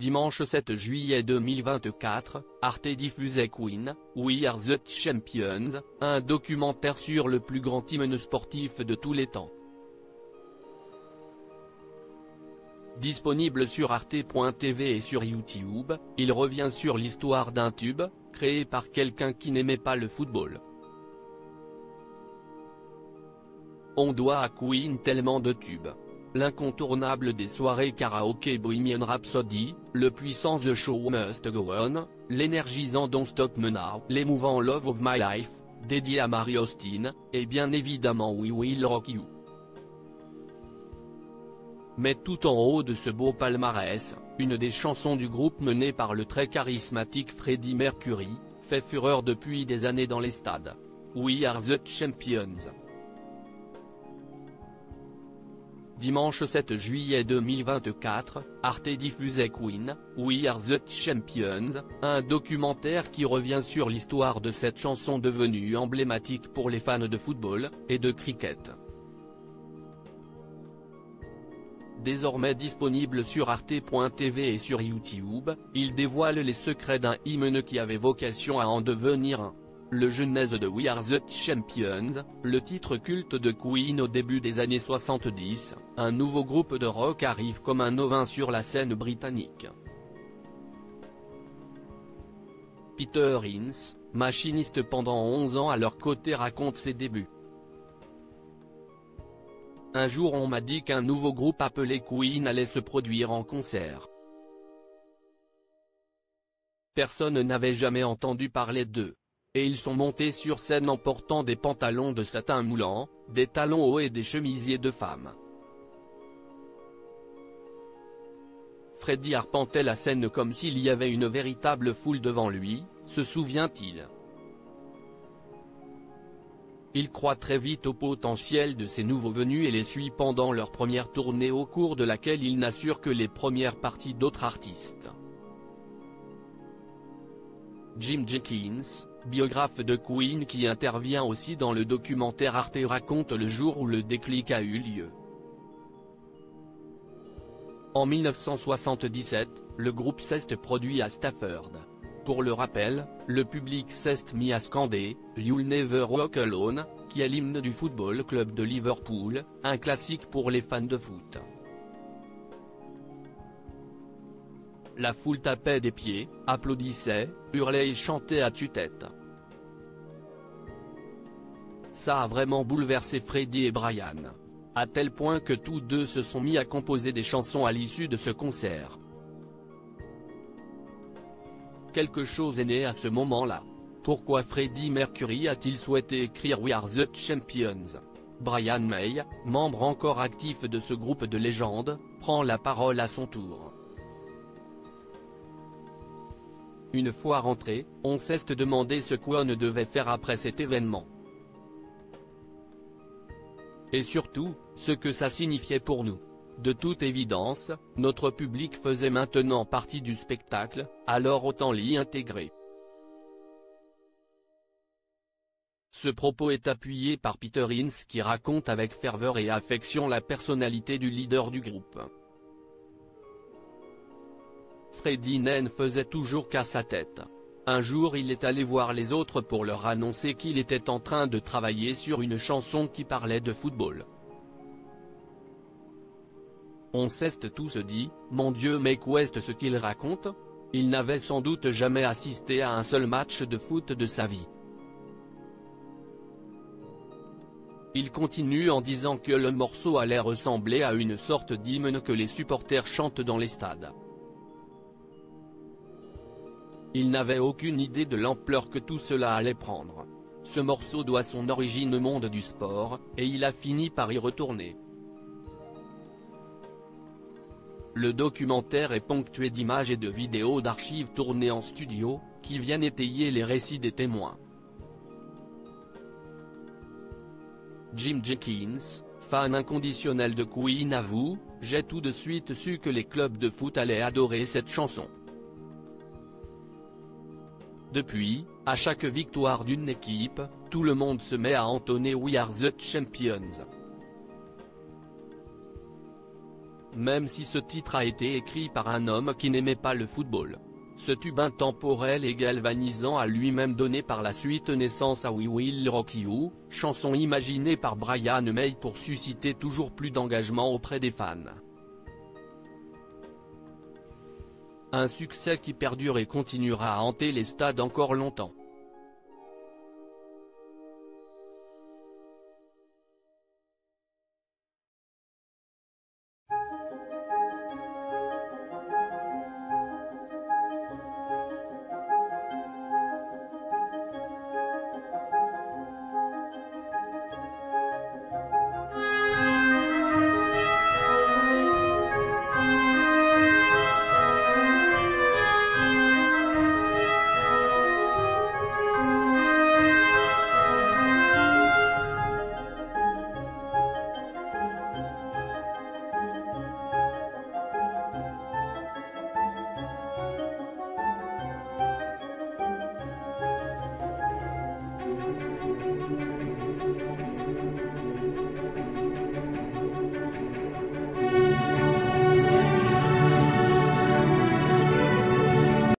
Dimanche 7 juillet 2024, Arte diffusait Queen, We Are the Champions, un documentaire sur le plus grand hymne sportif de tous les temps. Disponible sur arte.tv et sur YouTube, il revient sur l'histoire d'un tube, créé par quelqu'un qui n'aimait pas le football. On doit à Queen tellement de tubes. L'incontournable des soirées karaoké Bohemian Rhapsody, le puissant The Show Must Go On, l'énergisant Don't Stop Me Now, l'émouvant Love of My Life, dédié à Mary Austin, et bien évidemment We Will Rock You. Mais tout en haut de ce beau palmarès, une des chansons du groupe menée par le très charismatique Freddie Mercury, fait fureur depuis des années dans les stades. We Are the Champions. Dimanche 7 juillet 2024, Arte diffusait Queen, We Are the Champions, un documentaire qui revient sur l'histoire de cette chanson devenue emblématique pour les fans de football, et de cricket. Désormais disponible sur arte.tv et sur YouTube, il dévoile les secrets d'un hymne qui avait vocation à en devenir un. Le genèse de We Are the Champions, le titre culte de Queen au début des années 70, un nouveau groupe de rock arrive comme un ovin sur la scène britannique. Peter Hinds, machiniste pendant 11 ans à leur côté, raconte ses débuts. Un jour on m'a dit qu'un nouveau groupe appelé Queen allait se produire en concert. Personne n'avait jamais entendu parler d'eux. Et ils sont montés sur scène en portant des pantalons de satin moulants, des talons hauts et des chemisiers de femmes. Freddie arpentait la scène comme s'il y avait une véritable foule devant lui, se souvient-il. Il croit très vite au potentiel de ces nouveaux venus et les suit pendant leur première tournée au cours de laquelle il n'assure que les premières parties d'autres artistes. Jim Jenkins, biographe de Queen qui intervient aussi dans le documentaire Arte, raconte le jour où le déclic a eu lieu. En 1977, le groupe s'est produit à Stafford. Pour le rappel, le public s'est mis à scander « You'll Never Walk Alone », qui est l'hymne du Football Club de Liverpool, un classique pour les fans de foot. La foule tapait des pieds, applaudissait, hurlait et chantait à tue-tête. Ça a vraiment bouleversé Freddie et Brian. À tel point que tous deux se sont mis à composer des chansons à l'issue de ce concert. Quelque chose est né à ce moment-là. Pourquoi Freddie Mercury a-t-il souhaité écrire We Are the Champions? Brian May, membre encore actif de ce groupe de légende, prend la parole à son tour. Une fois rentré, on s'est demandé ce qu'on devait faire après cet événement. Et surtout, ce que ça signifiait pour nous. De toute évidence, notre public faisait maintenant partie du spectacle, alors autant l'y intégrer. Ce propos est appuyé par Peter Hinds qui raconte avec ferveur et affection la personnalité du leader du groupe. Freddie ne faisait toujours qu'à sa tête. Un jour il est allé voir les autres pour leur annoncer qu'il était en train de travailler sur une chanson qui parlait de football. On s'est tous dit, mon Dieu, mais qu'est-ce ce qu'il raconte? Il n'avait sans doute jamais assisté à un seul match de foot de sa vie. Il continue en disant que le morceau allait ressembler à une sorte d'hymne que les supporters chantent dans les stades. Il n'avait aucune idée de l'ampleur que tout cela allait prendre. Ce morceau doit son origine au monde du sport, et il a fini par y retourner. Le documentaire est ponctué d'images et de vidéos d'archives tournées en studio, qui viennent étayer les récits des témoins. Jim Jenkins, fan inconditionnel de Queen, avoue « J'ai tout de suite su que les clubs de foot allaient adorer cette chanson. Depuis, à chaque victoire d'une équipe, tout le monde se met à entonner We Are the Champions. Même si ce titre a été écrit par un homme qui n'aimait pas le football. Ce tube intemporel et galvanisant a lui-même donné par la suite naissance à We Will Rock You, chanson imaginée par Brian May pour susciter toujours plus d'engagement auprès des fans. Un succès qui perdure et continuera à hanter les stades encore longtemps.